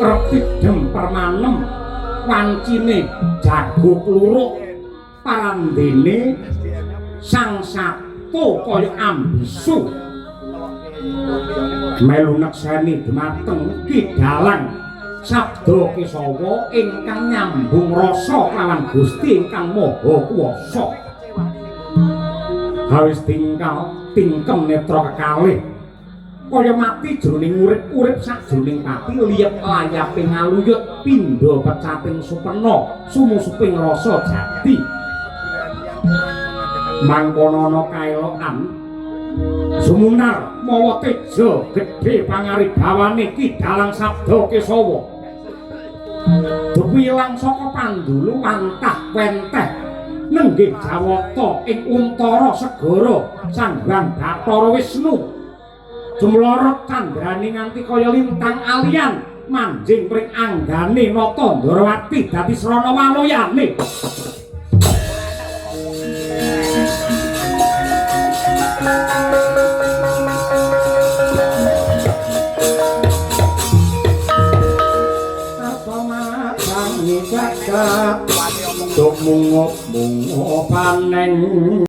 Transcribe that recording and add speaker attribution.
Speaker 1: Repidem permanem wancine jago kluruk parandene sang sato kaya ambisu melu nekseni dumateng Kidalang sabda Kesawa ingkang nyambung rasa lawan Gusti ingkang Maha Kuwasa awis tingkem netra kekalih kaya mati jroning urip-urip sajroning pati liyep layape ngaluyut pindha pecating supena sumusuping rasa jati mangkono ana kaelokan sumunar mawa teja gedhe pangaribawane Kidalang sabda Kesawa duwilang saka pandulu wantah wenteh nenggih jawata ing untara segara sanggang Bathara Wisnu jumlorot candrane nganti kaya lintang alian manjing pring anggane nata Ndrawati dadi srana waloyane apa matang jagat tuk mungup mungup paneng